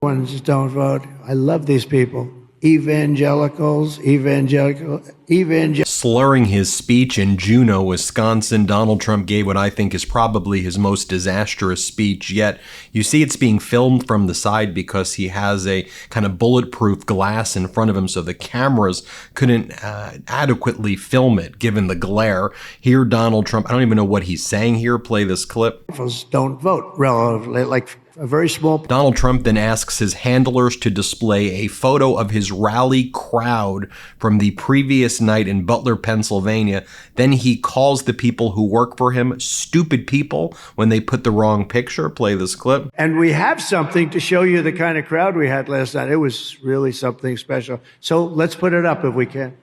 Ones don't vote. I love these people. Evangelicals. Slurring his speech in Juneau, Wisconsin, Donald Trump gave what I think is probably his most disastrous speech yet. You see it's being filmed from the side because he has a kind of bulletproof glass in front of him, so the cameras couldn't adequately film it given the glare. Here, Donald Trump, I don't even know what he's saying here. Play this clip. Don't vote relatively, like a very small. Donald Trump then asks his handlers to display a photo of his rally crowd from the previous night in Butler, Pennsylvania. Then he calls the people who work for him stupid people when they put the wrong picture. Play this clip. And we have something to show you the kind of crowd we had last night. It was really something special. So let's put it up if we can.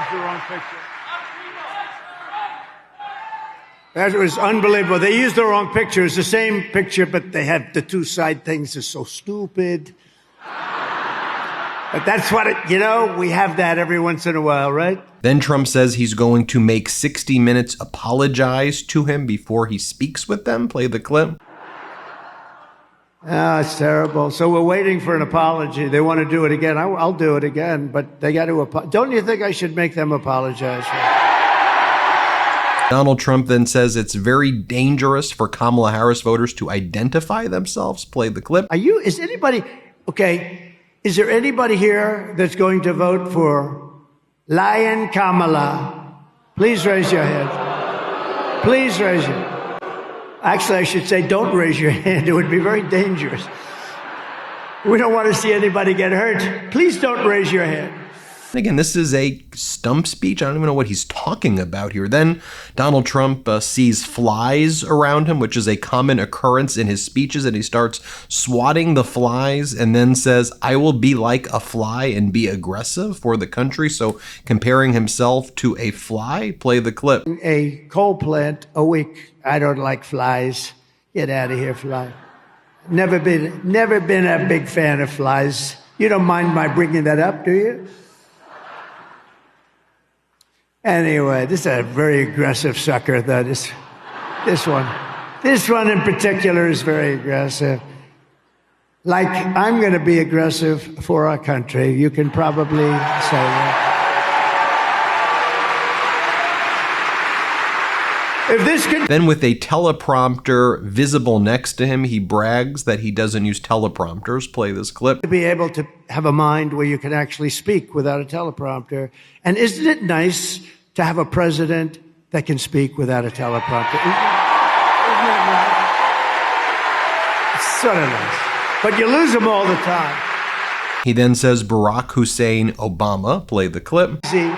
The wrong picture. That was unbelievable. They used the wrong picture. It's the same picture, but they have the two side things are so stupid. But that's what we have that every once in a while, right? Then Trump says he's going to make 60 Minutes apologize to him before he speaks with them. Play the clip. Oh, it's terrible. So we're waiting for an apology. They want to do it again. I'll do it again, but they got to apologize. Don't you think I should make them apologize? Donald Trump then says it's very dangerous for Kamala Harris voters to identify themselves. Play the clip. Is there anybody here that's going to vote for Lion Kamala? Please raise your hand. Please raise your hand. Actually, I should say don't raise your hand. It would be very dangerous. We don't want to see anybody get hurt. Please don't raise your hand. Again, this is a stump speech. I don't even know what he's talking about here. Then Donald Trump sees flies around him, which is a common occurrence in his speeches, and he starts swatting the flies and then says, I will be like a fly and be aggressive for the country. So comparing himself to a fly. Play the clip. A coal plant a week. I don't like flies. Get out of here, fly. Never been a big fan of flies. You don't mind my bringing that up, do you? Anyway, this is a very aggressive sucker. This one in particular is very aggressive. Like, I'm going to be aggressive for our country. You can probably say that. Then with a teleprompter visible next to him, he brags that he doesn't use teleprompters. Play this clip. To be able to have a mind where you can actually speak without a teleprompter. And isn't it nice to have a president that can speak without a teleprompter? Isn't that nice? It's sort of nice. But you lose them all the time. He then says Barack Hussein Obama. Play the clip. See,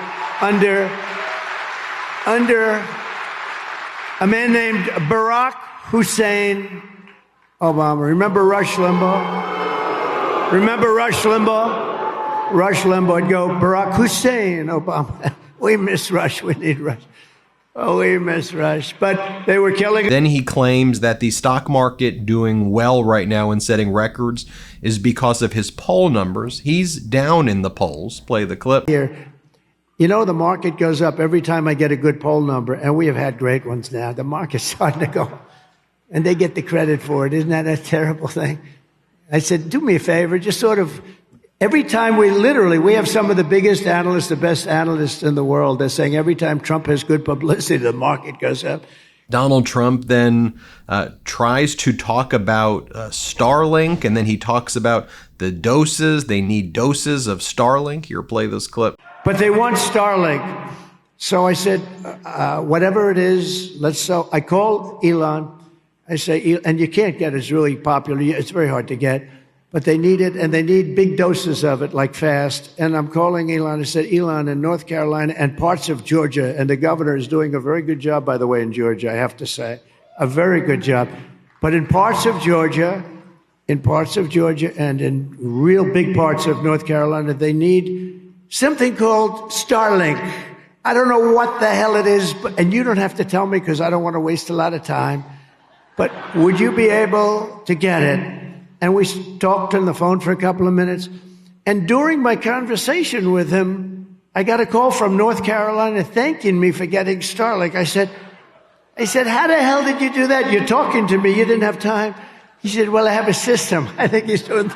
under a man named Barack Hussein Obama. Remember Rush Limbaugh? Rush Limbaugh would go, Barack Hussein Obama. We miss Rush. We need Rush. Oh, we miss Rush. But they were killing. Then he claims that the stock market doing well right now and setting records is because of his poll numbers. He's down in the polls. Play the clip. Here. The market goes up every time I get a good poll number, and we have had great ones now. The market's starting to go, and they get the credit for it. Isn't that a terrible thing? I said, do me a favor, just sort of, every time we have some of the biggest analysts, the best analysts in the world. They're saying every time Trump has good publicity, the market goes up. Donald Trump then tries to talk about Starlink, and then he talks about the doses. They need doses of Starlink. Here, play this clip. But they want Starlink. So I said, whatever it is, let's sell. I call Elon. I say, and you can't get it. It's really popular. It's very hard to get. But they need it, and they need big doses of it, like fast. And I'm calling Elon. I said, Elon, in North Carolina and parts of Georgia, and the governor is doing a very good job, by the way, in Georgia, I have to say. A very good job. But in parts of Georgia, and in real big parts of North Carolina, they need something called Starlink. I don't know what the hell it is, and you don't have to tell me because I don't want to waste a lot of time. But would you be able to get it? And we talked on the phone for a couple of minutes. And during my conversation with him, I got a call from North Carolina thanking me for getting Starlink. I said, how the hell did you do that? You're talking to me. You didn't have time. He said, well, I have a system. I think he's doing...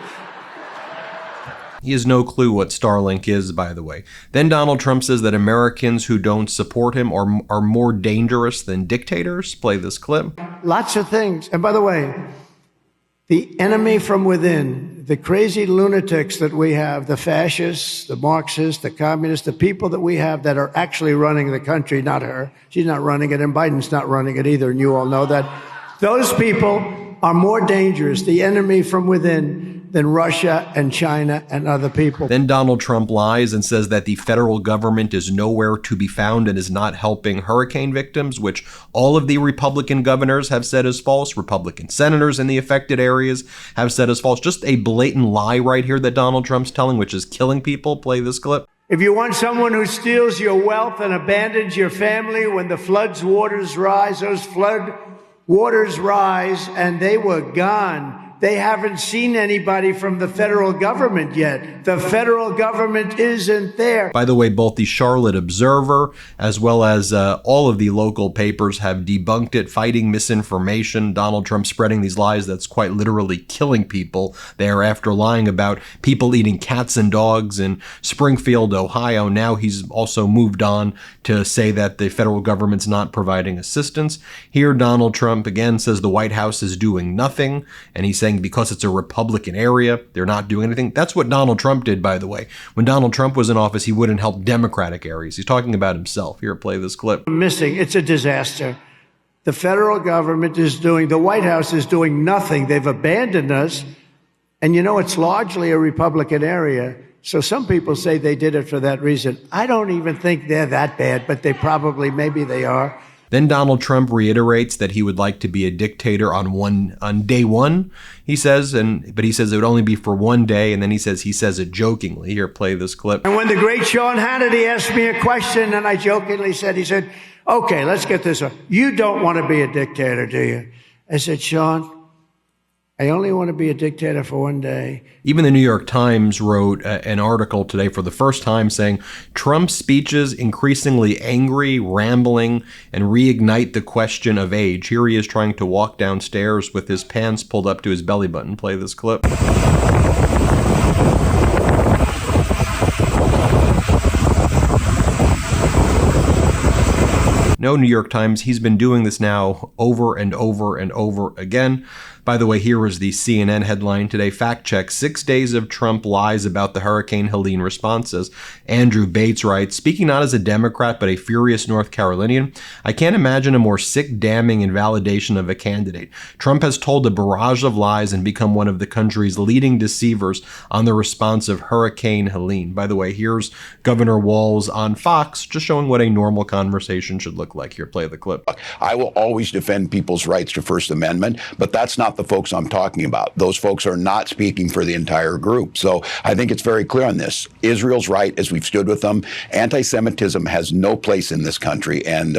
He has no clue what Starlink is, by the way. Then Donald Trump says that Americans who don't support him are more dangerous than dictators. Play this clip. Lots of things. And by the way, the enemy from within, the crazy lunatics that we have, the fascists, the Marxists, the communists, the people that we have that are actually running the country, not her. She's not running it, and Biden's not running it either, and you all know that. Those people are more dangerous, the enemy from within, than Russia and China and other people. Then Donald Trump lies and says that the federal government is nowhere to be found and is not helping hurricane victims, which all of the Republican governors have said is false. Republican senators in the affected areas have said is false. Just a blatant lie right here that Donald Trump's telling, which is killing people. Play this clip. If you want someone who steals your wealth and abandons your family when the flood's waters rise, those flood waters rise and they were gone. They haven't seen anybody from the federal government yet. The federal government isn't there. By the way, both the Charlotte Observer as well as all of the local papers have debunked it, fighting misinformation. Donald Trump spreading these lies that's quite literally killing people there after lying about people eating cats and dogs in Springfield, Ohio. Now he's also moved on to say that the federal government's not providing assistance. Here, Donald Trump again says the White House is doing nothing, and he's saying because it's a Republican area, they're not doing anything. That's what Donald Trump did, by the way. When Donald Trump was in office, he wouldn't help Democratic areas. He's talking about himself. Here, play this clip. Missing. It's a disaster. The federal government is doing, the White House is doing nothing. They've abandoned us. And you know, it's largely a Republican area. So some people say they did it for that reason. I don't even think they're that bad, but they probably, maybe they are. Then Donald Trump reiterates that he would like to be a dictator on day one, he says, but he says it would only be for one day, and then he says it jokingly. Here, play this clip. And when the great Sean Hannity asked me a question, and I jokingly said, he said, okay, let's get this up. You don't want to be a dictator, do you? I said, Sean, I only want to be a dictator for one day. Even the New York Times wrote an article today for the first time saying Trump's speeches increasingly angry, rambling, and reignite the question of age. Here he is trying to walk downstairs with his pants pulled up to his belly button. Play this clip. No, New York Times, he's been doing this now over and over and over again. By the way, here is the CNN headline today. Fact check, 6 days of Trump lies about the Hurricane Helene responses. Andrew Bates writes, speaking not as a Democrat, but a furious North Carolinian, I can't imagine a more sick damning invalidation of a candidate. Trump has told a barrage of lies and become one of the country's leading deceivers on the response of Hurricane Helene. By the way, here's Governor Walz on Fox, just showing what a normal conversation should look like. Here, play the clip. I will always defend people's rights to First Amendment, but that's not the folks I'm talking about. Those folks are not speaking for the entire group. So I think it's very clear on this. Israel's right, as we've stood with them. Anti-Semitism has no place in this country, and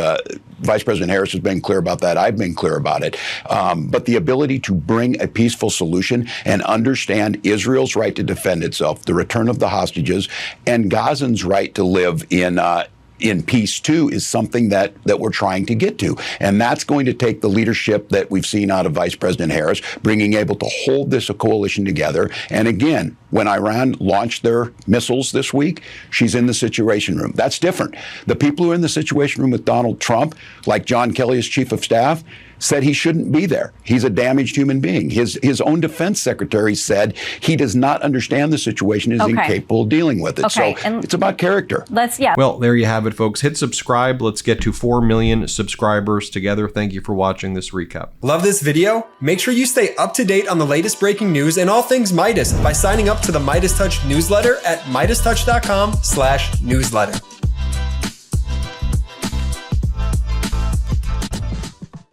Vice President Harris has been clear about that. I've been clear about it. But the ability to bring a peaceful solution and understand Israel's right to defend itself, the return of the hostages, and Gazans' right to live in peace too is something that we're trying to get to. And that's going to take the leadership that we've seen out of Vice President Harris, being able to hold this coalition together. And again, when Iran launched their missiles this week, she's in the Situation Room. That's different. The people who are in the Situation Room with Donald Trump, like John Kelly as chief of staff, said he shouldn't be there. He's a damaged human being. His own defense secretary said he does not understand the situation, is incapable of dealing with it. Okay. So it's about character. Well, there you have it, folks. Hit subscribe. Let's get to 4 million subscribers together. Thank you for watching this recap. Love this video? Make sure you stay up to date on the latest breaking news and all things Meidas by signing up to the MeidasTouch newsletter at MeidasTouch.com/newsletter.